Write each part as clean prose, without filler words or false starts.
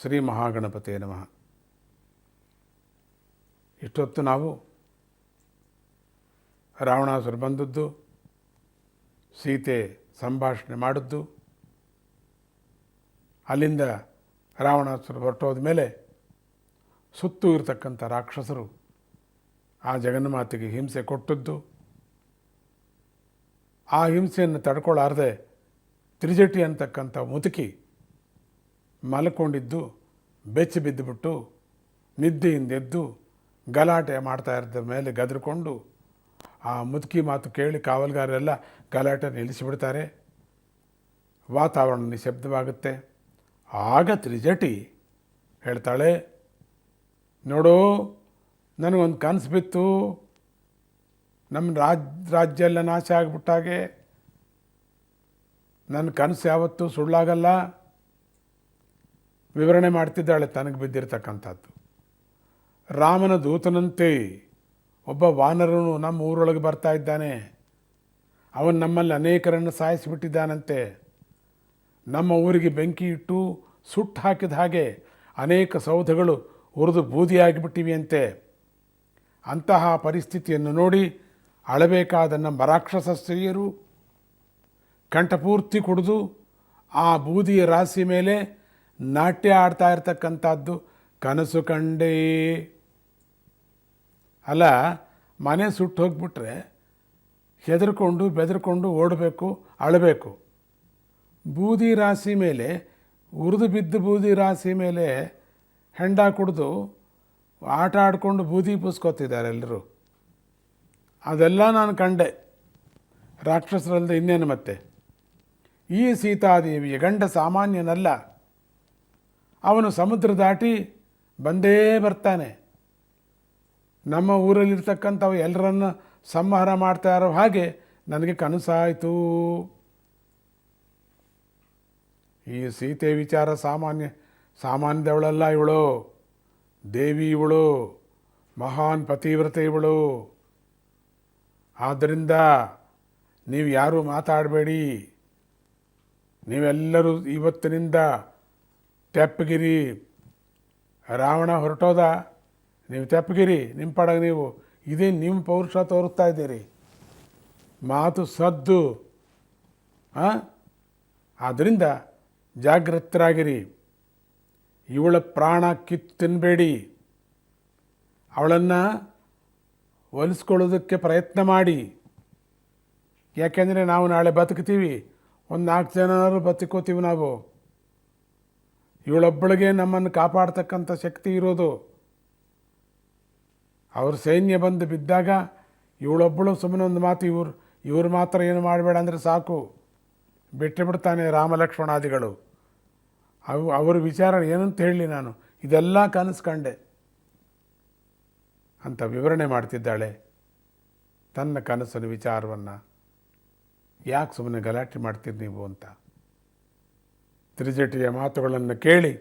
ಶ್ರೀ ಮಹಾಗಣಪತಿ ನಮಃ. ಇಷ್ಟೊತ್ತು ನಾವು ರಾವಣಾಸುರ ಬಂದದ್ದು, ಸೀತೆ ಸಂಭಾಷಣೆ ಮಾಡಿದ್ದು, ಅಲ್ಲಿಂದ ರಾವಣಾಸುರ ಹೊರಟೋದ ಮೇಲೆ ಸುತ್ತೂ ಇರತಕ್ಕಂಥ ರಾಕ್ಷಸರು ಆ ಜಗನ್ಮಾತೆಗೆ ಹಿಂಸೆ ಕೊಟ್ಟದ್ದು, ಆ ಹಿಂಸೆಯನ್ನು ತಡ್ಕೊಳ್ಳಾರದೆ ತ್ರಿಜಟಿ ಅಂತಕ್ಕಂಥ ಮುದುಕಿ ಮಲ್ಕೊಂಡಿದ್ದು ಬೆಚ್ಚಿ ಬಿದ್ದುಬಿಟ್ಟು ನಿದ್ದೆಯಿಂದ ಎದ್ದು ಗಲಾಟೆ ಮಾಡ್ತಾ ಇದ್ದ ಮೇಲೆ ಗದರ್ಕೊಂಡು ಆ ಮುದುಕಿ ಮಾತು ಕೇಳಿ ಕಾವಲುಗಾರರೆಲ್ಲ ಗಲಾಟೆ ನಿಲ್ಲಿಸಿಬಿಡ್ತಾರೆ. ವಾತಾವರಣ ನಿಶಬ್ದವಾಗುತ್ತೆ. ಆಗ ತ್ರಿಜಟಿ ಹೇಳ್ತಾಳೆ, ನೋಡು, ನನಗೊಂದು ಕನಸು ಬಿತ್ತು, ನಮ್ಮ ರಾಜ್ಯ ಎಲ್ಲ ನಾಶ ಆಗಿಬಿಟ್ಟಾಗೆ. ನನ್ನ ಕನಸು ಯಾವತ್ತೂ ಸುಳ್ಳಾಗಲ್ಲ. ವಿವರಣೆ ಮಾಡ್ತಿದ್ದಾಳೆ ತನಗೆ ಬಿದ್ದಿರ್ತಕ್ಕಂಥದ್ದು. ರಾಮನ ದೂತನಂತೆ ಒಬ್ಬ ವಾನರನು ನಮ್ಮ ಊರೊಳಗೆ ಬರ್ತಾ ಇದ್ದಾನೆ. ಅವನು ನಮ್ಮಲ್ಲಿ ಅನೇಕರನ್ನು ಸಾಯಿಸಿಬಿಟ್ಟಿದ್ದಾನಂತೆ. ನಮ್ಮ ಊರಿಗೆ ಬೆಂಕಿ ಇಟ್ಟು ಸುಟ್ಟು ಹಾಕಿದ ಹಾಗೆ ಅನೇಕ ಸೌಧಗಳು ಉರಿದು ಬೂದಿಯಾಗಿಬಿಟ್ಟಿವೆಯಂತೆ. ಅಂತಹ ಪರಿಸ್ಥಿತಿಯನ್ನು ನೋಡಿ ಅಳಬೇಕಾದ ನಮ್ಮ ರಾಕ್ಷಸ ಸ್ತ್ರೀಯರು ಕಂಠಪೂರ್ತಿ ಕುಡಿದು ಆ ಬೂದಿಯ ರಾಶಿ ಮೇಲೆ ನಾಟ್ಯ ಆಡ್ತಾ ಇರ್ತಕ್ಕಂಥದ್ದು ಕನಸು ಕಂಡೇ. ಅಲ್ಲ, ಮನೆ ಸುಟ್ಟು ಹೋಗ್ಬಿಟ್ರೆ ಹೆದರ್ಕೊಂಡು ಬೆದರ್ಕೊಂಡು ಓಡಬೇಕು, ಅಳಬೇಕು. ಬೂದಿ ರಾಶಿ ಮೇಲೆ, ಉರಿದು ಬಿದ್ದು ಬೂದಿ ರಾಶಿ ಮೇಲೆ ಹೆಂಡ ಕುಡಿದು ಆಟ ಆಡಿಕೊಂಡು ಬೂದಿ ಪೂಸ್ಕೋತಿದ್ದಾರೆ ಎಲ್ಲರೂ. ಅದೆಲ್ಲ ನಾನು ಕಂಡೆ. ರಾಕ್ಷಸರಲ್ಲದೆ ಇನ್ನೇನು ಮತ್ತೆ. ಈ ಸೀತಾದೇವಿಯ ಗಂಡ ಸಾಮಾನ್ಯನಲ್ಲ. ಅವನು ಸಮುದ್ರ ದಾಟಿ ಬಂದೇ ಬರ್ತಾನೆ. ನಮ್ಮ ಊರಲ್ಲಿರ್ತಕ್ಕಂಥವು ಎಲ್ಲರನ್ನು ಸಂಹಾರ ಮಾಡ್ತಾ ಇರೋ ಹಾಗೆ ನನಗೆ ಕನಸಾಯಿತು. ಈ ಸೀತೆ ವಿಚಾರ ಸಾಮಾನ್ಯದವಳಲ್ಲ ಇವಳು. ದೇವಿ ಇವಳು, ಮಹಾನ್ ಪತಿವ್ರತೆ ಇವಳು. ಆದ್ದರಿಂದ ನೀವು ಯಾರೂ ಮಾತಾಡಬೇಡಿ. ನೀವೆಲ್ಲರೂ ಇವತ್ತಿನಿಂದ ತೆಪ್ಪಗಿರಿ. ರಾವಣ ಹೊರಟೋದ, ನೀವು ತೆಪ್ಪಗಿರಿ, ನಿಮ್ಮ ಪಡಗ ನೀವು. ಇದೇ ನಿಮ್ಮ ಪೌರುಷ ತೋರಿಸ್ತಾ ಇದ್ದೀರಿ. ಮಾತು ಸದ್ದು. ಆದ್ದರಿಂದ ಜಾಗೃತರಾಗಿರಿ. ಇವಳ ಪ್ರಾಣ ಕಿತ್ತು ತಿನ್ನಬೇಡಿ. ಅವಳನ್ನು ಒಲಿಸ್ಕೊಳ್ಳೋದಕ್ಕೆ ಪ್ರಯತ್ನ ಮಾಡಿ. ಯಾಕೆಂದರೆ ನಾವು ನಾಳೆ ಬದುಕ್ತೀವಿ, ಒಂದು 4 ಜನರು ಬದುಕೋತೀವಿ ನಾವು. ಇವಳೊಬ್ಬಳಿಗೆ ನಮ್ಮನ್ನು ಕಾಪಾಡ್ತಕ್ಕಂಥ ಶಕ್ತಿ ಇರೋದು. ಅವ್ರ ಸೈನ್ಯ ಬಂದು ಬಿದ್ದಾಗ ಇವಳೊಬ್ಬಳು ಸುಮ್ಮನೆ ಒಂದು ಮಾತು, ಇವ್ರು ಮಾತ್ರ ಏನು ಮಾಡಬೇಡ ಅಂದರೆ ಸಾಕು, ಬಿಟ್ಟು ಬಿಡ್ತಾನೆ ರಾಮಲಕ್ಷ್ಮಣಾದಿಗಳು. ಅವ್ರ ವಿಚಾರ ಏನಂತ ಹೇಳಲಿ ನಾನು, ಇದೆಲ್ಲ ಕನಸು ಕಂಡೆ ಅಂತ ವಿವರಣೆ ಮಾಡ್ತಿದ್ದಾಳೆ ತನ್ನ ಕನಸಿನ ವಿಚಾರವನ್ನು. ಯಾಕೆ ಸುಮ್ಮನೆ ಗಲಾಟೆ ಮಾಡ್ತೀರಿ ನೀವು ಅಂತ. ತ್ರಿಜಟಿಯ ಮಾತುಗಳನ್ನು ಕೇಳಿ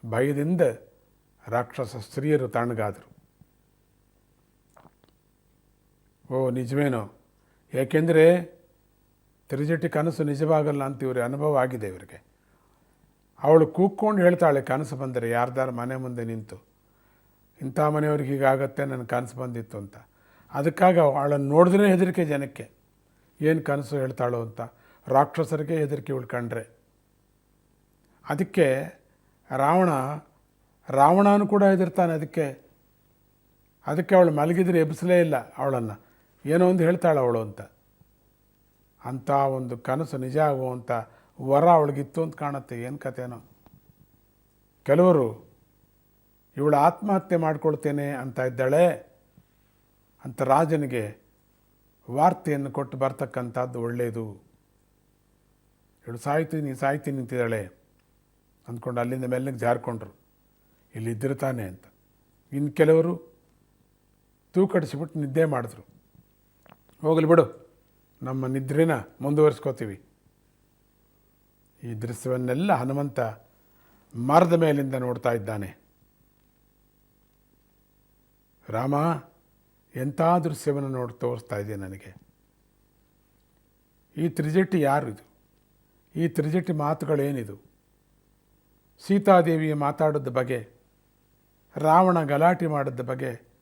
ಭಯದಿಂದ ರಾಕ್ಷಸ ಸ್ತ್ರೀಯರು ತಣ್ಣಗಾದರು. ಓ ನಿಜವೇನೋ, ಏಕೆಂದರೆ ತ್ರಿಜಟಿ ಕನಸು ನಿಜವಾಗಲ್ಲ ಅಂತ ಇವ್ರಿಗೆ ಅನುಭವ ಆಗಿದೆ. ಇವರಿಗೆ ಅವಳು ಕೂಕ್ಕೊಂಡು ಹೇಳ್ತಾಳೆ ಕನಸು ಬಂದರೆ ಯಾರ್ದಾರ ಮನೆ ಮುಂದೆ ನಿಂತು, ಇಂಥ ಮನೆಯವ್ರಿಗೆ ಹೀಗಾಗತ್ತೆ, ನನ್ನ ಕನಸು ಬಂದಿತ್ತು ಅಂತ. ಅದಕ್ಕಾಗಿ ಅವಳನ್ನು ನೋಡಿದ್ರೆ ಹೆದರಿಕೆ ಜನಕ್ಕೆ, ಏನು ಕನಸು ಹೇಳ್ತಾಳೋ ಅಂತ. ರಾಕ್ಷಸರಿಗೆ ಹೆದರಿಕೆ ಉಳ್ಕೊಂಡ್ರೆ. ಅದಕ್ಕೆ ರಾವಣನು ಕೂಡ ಹೆದರ್ತಾನೆ. ಅದಕ್ಕೆ ಅವಳು ಮಲಗಿದ್ರೆ ಎಬ್ಬಿಸಲೇ ಇಲ್ಲ ಅವಳನ್ನು. ಏನೋ ಒಂದು ಹೇಳ್ತಾಳೆ ಅವಳು ಅಂತ. ಅಂಥ ಒಂದು ಕನಸು ನಿಜ ಆಗುವಂಥ ವರ ಅವಳಿಗಿತ್ತು ಅಂತ ಕಾಣುತ್ತೆ. ಏನು ಕಥೆನೋ. ಕೆಲವರು ಇವಳು ಆತ್ಮಹತ್ಯೆ ಮಾಡ್ಕೊಳ್ತೇನೆ ಅಂತ ಇದ್ದಾಳೆ ಅಂತ ರಾಜನಿಗೆ ವಾರ್ತೆಯನ್ನು ಕೊಟ್ಟು ಬರ್ತಕ್ಕಂಥದ್ದು ಒಳ್ಳೆಯದು. ಇವಳು ಸಾಯ್ತೀನಿ ನಿಂತಿದ್ದಾಳೆ ಅಂದ್ಕೊಂಡು ಅಲ್ಲಿಂದ ಮೆಲ್ಲಗೆ ಜಾರ್ಕೊಂಡ್ರು, ಇಲ್ಲಿದ್ದಿರ್ತಾನೆ ಅಂತ. ಇನ್ನು ಕೆಲವರು ತೂಕಡಿಸಿಬಿಟ್ಟು ನಿದ್ದೆ ಮಾಡಿದ್ರು. ಹೋಗಲಿ ಬಿಡು, ನಮ್ಮ ನಿದ್ರೆನ ಮುಂದುವರಿಸ್ಕೋತೀವಿ. ಈ ದೃಶ್ಯವನ್ನೆಲ್ಲ ಹನುಮಂತ ಮರದ ಮೇಲಿಂದ ನೋಡ್ತಾ ಇದ್ದಾನೆ. ರಾಮ, ಎಂಥ ದೃಶ್ಯವನ್ನು ತೋರಿಸ್ತಾ ಇದೆ ನನಗೆ. ಈ ತ್ರಿಜಟಿ ಯಾರು ಇದು? ಈ ತ್ರಿಜಟಿ ಮಾತುಗಳೇನಿದು? ಸೀತಾದೇವಿ ಮಾತಾಡಿದ ಬಗ್ಗೆ, ರಾವಣ ಗಲಾಟೆ ಮಾಡಿದ ಬಗ್ಗೆ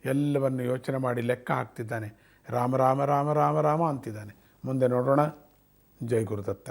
ಎಲ್ಲವನ್ನು ಯೋಚನೆ ಮಾಡಿ ಲೆಕ್ಕ ಹಾಕ್ತಿದ್ದಾನೆ. ರಾಮ ರಾಮ ರಾಮ ರಾಮ ರಾಮ ಅಂತಿದ್ದಾನೆ. ಮುಂದೆ ನೋಡೋಣ. ಜೈ ಗುರುದತ್ತ.